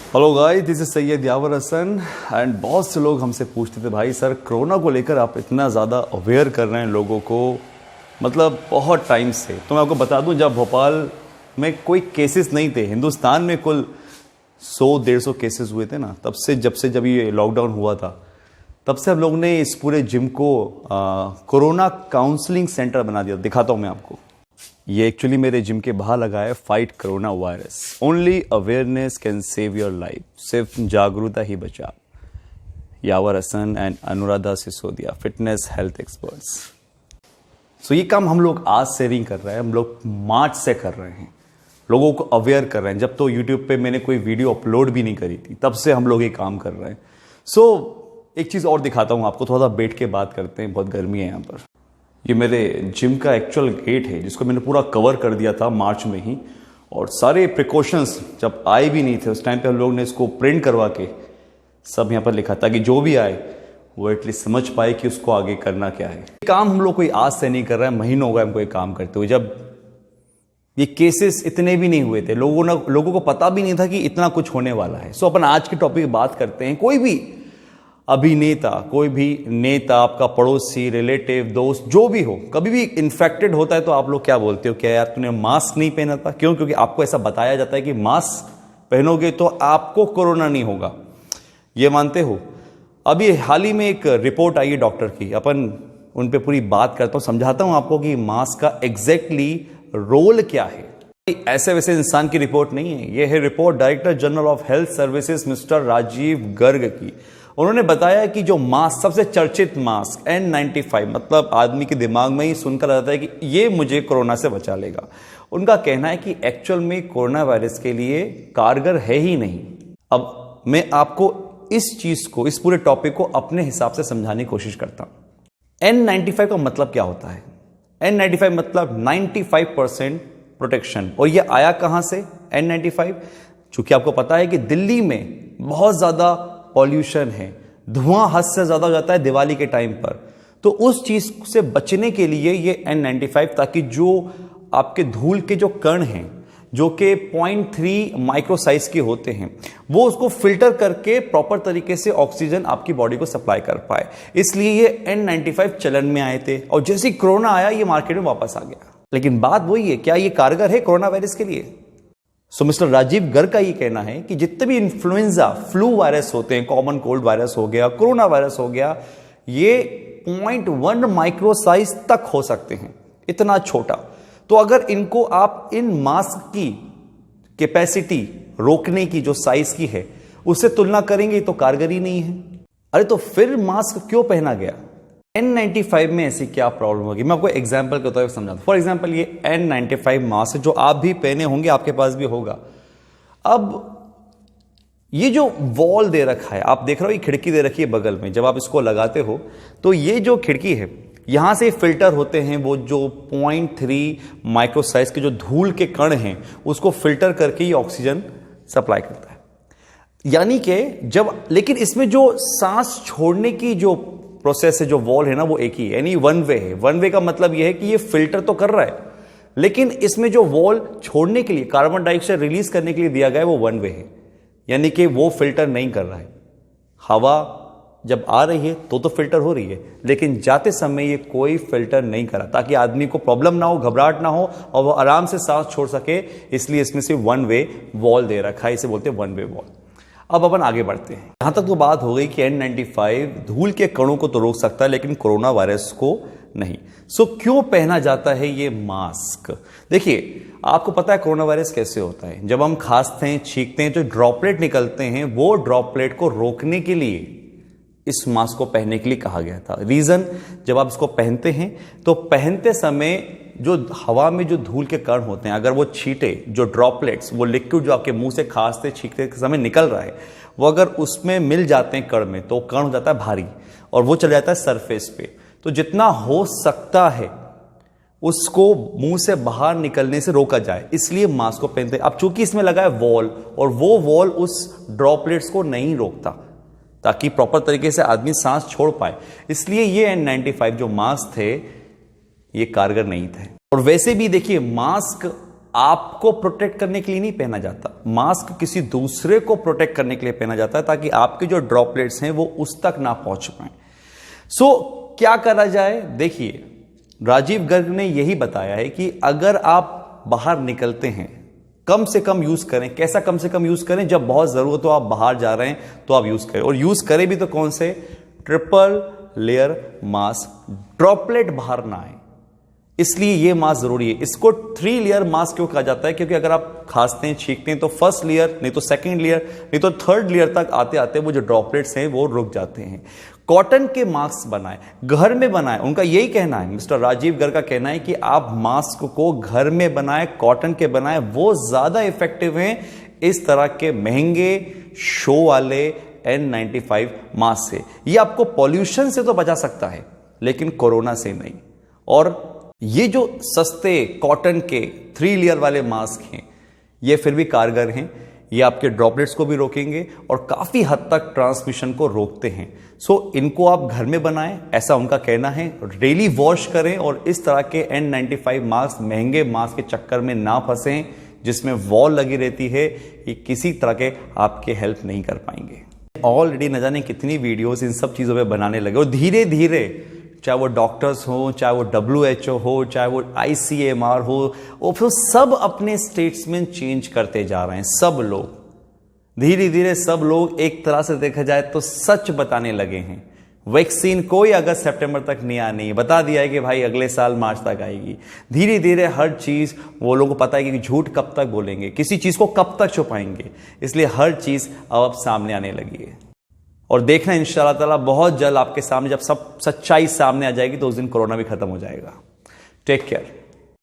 Hello guys, this is Syed Yawar Hasan and बहुत से लोग हमसे पूछते थे भाई सर कोरोना को लेकर आप इतना ज़्यादा अवेयर कर रहे हैं लोगों को, मतलब बहुत टाइम से। तो मैं आपको बता दूं, जब भोपाल में कोई केसेस नहीं थे, हिंदुस्तान में कुल 100-150 केसेस हुए थे ना, जब ये लॉकडाउन हुआ था तब से हम लोग ने इस पूरे जिम को कोरोना काउंसलिंग सेंटर बना दिया। दिखाता हूँ मैं आपको। ये एक्चुअली मेरे जिम के बाहर लगा है, fight corona virus, only awareness can save your life, सिर्फ जागरूकता ही बचा। Yawar Hasan and Anuradha Sisodia, fitness health experts. So ये काम हम लोग आज से नहीं कर रहे हैं, हम लोग मार्च से कर रहे हैं, लोगों को अवेयर कर रहे हैं। जब तो यूट्यूब पे मैंने कोई वीडियो अपलोड भी नहीं करी थी, तब से हम लोग ये काम कर रहे हैं। एक चीज़ और दिखाता हूँ आपको, थोड़ा बैठ के बात करते हैं, बहुत गर्मी है यहाँ पर। ये मेरे जिम का एक्चुअल गेट है, जिसको मैंने पूरा कवर कर दिया था मार्च में ही, और सारे प्रिकॉशंस जब आए भी नहीं थे उस टाइम पे हम लोग ने इसको प्रिंट करवा के सब यहाँ पर लिखा, ताकि जो भी आए वो एटलीस्ट समझ पाए कि उसको आगे करना क्या है। ये काम हम लोग कोई आज से नहीं कर रहा है, महीनों हो गए हमको ये काम करते हुए। जब ये केसेस इतने भी नहीं हुए थे, लोगों को पता भी नहीं था कि इतना कुछ होने वाला है। अपन आज के टॉपिक बात करते हैं। कोई भी अभिनेता, कोई भी नेता, आपका पड़ोसी, रिलेटिव, दोस्त, जो भी हो, कभी भी इन्फेक्टेड होता है तो आप लोग क्या बोलते हो? क्या यार तूने मास्क नहीं पहना था? क्यों? क्योंकि आपको ऐसा बताया जाता है कि मास्क पहनोगे तो आपको कोरोना नहीं होगा। ये मानते हो? अभी हाल ही में एक रिपोर्ट आई है डॉक्टर की, अपन उन पे पूरी बात करता हूं, समझाता हूं आपको कि मास्क का एग्जैक्टली रोल क्या है। ऐसे वैसे इंसान की रिपोर्ट नहीं है, यह है report director general of health services mister Rajiv Garg की। उन्होंने बताया कि जो मास्क, सबसे चर्चित मास्क N95, मतलब आदमी के दिमाग में ही सुनकर आता है कि ये मुझे कोरोना से बचा लेगा। उनका कहना है कि एक्चुअल में कोरोना वायरस के लिए कारगर है ही नहीं। अब मैं आपको इस चीज को, इस पूरे टॉपिक को अपने हिसाब से समझाने की कोशिश करता हूं। N95 का मतलब क्या होता है? N95 मतलब 95% प्रोटेक्शन। और ये आया कहां से N95? चूंकि आपको पता है कि दिल्ली में बहुत ज्यादा पॉल्यूशन है, धुआं हद से ज्यादा हो जाता है दिवाली के टाइम पर, तो उस चीज से बचने के लिए ये N95, ताकि जो आपके धूल के जो कण हैं, जो कि 0.3 माइक्रो साइज के होते हैं, वो उसको फिल्टर करके प्रॉपर तरीके से ऑक्सीजन आपकी बॉडी को सप्लाई कर पाए। इसलिए ये N95 चलन में आए थे, और जैसे ही कोरोना आया ये मार्केट में वापस आ गया। लेकिन बात वही है, क्या ये कारगर है कोरोना वायरस के लिए? मिस्टर राजीव गर्ग का ये कहना है कि जितने भी इन्फ्लुएंजा, फ्लू वायरस होते हैं, कॉमन कोल्ड वायरस हो गया, कोरोना वायरस हो गया, ये 0.1 माइक्रो साइज तक हो सकते हैं, इतना छोटा। तो अगर इनको आप इन मास्क की कैपेसिटी रोकने की जो साइज की है उससे तुलना करेंगे तो कारगर ही नहीं है। अरे तो फिर मास्क क्यों पहना गया? N95 में ऐसी क्या प्रॉब्लम होगी? मैं आपको एग्जांपल के तौर पर समझाता हूं। फॉर एग्जांपल ये N95 मास्क जो आप भी पहने होंगे, आपके पास भी होगा। अब ये जो वॉल दे रखा है, आप देख रहे हो, ये खिड़की दे रखी है बगल में, जब आप इसको लगाते हो तो ये जो खिड़की है, यहां से फिल्टर होते हैं, वो जो 0.3 माइक्रो साइज के जो धूल के कण हैं उसको फिल्टर करके ये ऑक्सीजन सप्लाई करता है। यानी कि लेकिन इसमें जो सांस छोड़ने की जो प्रोसेस है, जो वॉल है ना, वो एक ही है, यानी वन वे है। वन वे का मतलब यह है कि ये फिल्टर तो कर रहा है, लेकिन इसमें जो वॉल छोड़ने के लिए, कार्बन डाइऑक्साइड रिलीज करने के लिए दिया गया है, वो वन वे है, यानी कि वो फिल्टर नहीं कर रहा है। हवा जब आ रही है तो फिल्टर हो रही है, लेकिन जाते समय ये कोई फिल्टर नहीं करा, ताकि आदमी को प्रॉब्लम ना हो, घबराहट ना हो, और वो आराम से सांस छोड़ सके। इसलिए इसमें से वन वे वॉल दे रखा है, इसे बोलते हैं वन वे वॉल। अब अपन आगे बढ़ते हैं। यहां तक तो बात हो गई कि N95 धूल के कणों को तो रोक सकता है, लेकिन कोरोना वायरस को नहीं। क्यों पहना जाता है ये मास्क? देखिए, आपको पता है कोरोना वायरस कैसे होता है। जब हम खांसते हैं, छींकते हैं, तो ड्रॉपलेट निकलते हैं, वो ड्रॉपलेट को रोकने के लिए इस मास्क को पहनने के लिए कहा गया था। रीजन, जब आप इसको पहनते हैं तो पहनते समय जो हवा में जो धूल के कण होते हैं, अगर वो छींटे, जो ड्रॉपलेट्स, वो लिक्विड जो आपके मुंह से खांसते छींकते के समय निकल रहा है, वो अगर उसमें मिल जाते हैं कण में, तो कण हो जाता है भारी और वो चले जाता है सरफेस पे। तो जितना हो सकता है उसको मुंह से बाहर निकलने से रोका जाए, इसलिए मास्क को पहनते हैं। अब चूंकि इसमें लगा है वॉल, और वो वॉल उस ड्रॉपलेट्स को नहीं रोकता, ताकि प्रॉपर तरीके से आदमी सांस छोड़ पाए, इसलिए ये N95 जो मास्क थे ये कारगर नहीं थे। और वैसे भी देखिए, मास्क आपको प्रोटेक्ट करने के लिए नहीं पहना जाता, मास्क किसी दूसरे को प्रोटेक्ट करने के लिए पहना जाता है ताकि आपके जो ड्रॉपलेट्स हैं वो उस तक ना पहुंच पाए। सो क्या करा जाए? देखिए, राजीव गर्ग ने यही बताया है कि अगर आप बाहर निकलते हैं कम से कम यूज करें। कैसा कम से कम यूज करें? जब बहुत जरूरत हो, आप बाहर जा रहे हैं तो आप यूज करें, और यूज करें भी तो कौन से? ट्रिपल लेयर मास्क, ड्रॉपलेट बाहर ना आए, इसलिए ये मास्क जरूरी है। इसको 3 लेयर मास्क क्यों कहा जाता है? क्योंकि अगर आप खांसते हैं, छींकते हैं तो फर्स्ट लेयर, नहीं तो सेकंड लेयर, नहीं तो थर्ड लेयर तक आते आते वो जो ड्रॉपलेट्स हैं वो रुक जाते हैं। कॉटन के मास्क बनाएं, घर में बनाएं, उनका यही कहना है, मिस्टर राजीव गर्ग का कहना है कि आप मास्क को घर में बनाएं, कॉटन के बनाएं, वो ज्यादा इफेक्टिव हैं इस तरह के महंगे शो वाले N95 मास्क से। ये आपको पॉल्यूशन से तो बचा सकता है लेकिन कोरोना से नहीं। और ये जो सस्ते कॉटन के 3 लेयर वाले मास्क हैं ये फिर भी कारगर हैं, ये आपके ड्रॉपलेट्स को भी रोकेंगे और काफी हद तक ट्रांसमिशन को रोकते हैं। सो इनको आप घर में बनाएं, ऐसा उनका कहना है। डेली वॉश करें और इस तरह के N95 मास्क, महंगे मास्क के चक्कर में ना फंसें जिसमें वॉल लगी रहती है, ये किसी तरह के आपके हेल्प नहीं कर पाएंगे। ऑलरेडी न जाने कितनी वीडियोस इन सब चीजों पे बनाने लगे और धीरे धीरे, चाहे वो डॉक्टर्स हो, चाहे वो WHO हो, चाहे वो ICMR हो, वो फिर सब अपने स्टेट्समेंट चेंज करते जा रहे हैं। सब लोग धीरे धीरे, सब लोग एक तरह से देखा जाए तो सच बताने लगे हैं। वैक्सीन कोई अगस्त सितंबर तक नहीं आनी है, बता दिया है कि भाई अगले साल मार्च तक आएगी। धीरे धीरे हर चीज वो लोगों को पता है कि झूठ कब तक बोलेंगे, किसी चीज को कब तक छुपाएंगे, इसलिए हर चीज अब सामने आने लगी है। और देखना इंशाअल्लाह ताला बहुत जल्द आपके सामने, जब सब सच्चाई सामने आ जाएगी तो उस दिन कोरोना भी खत्म हो जाएगा। Take care.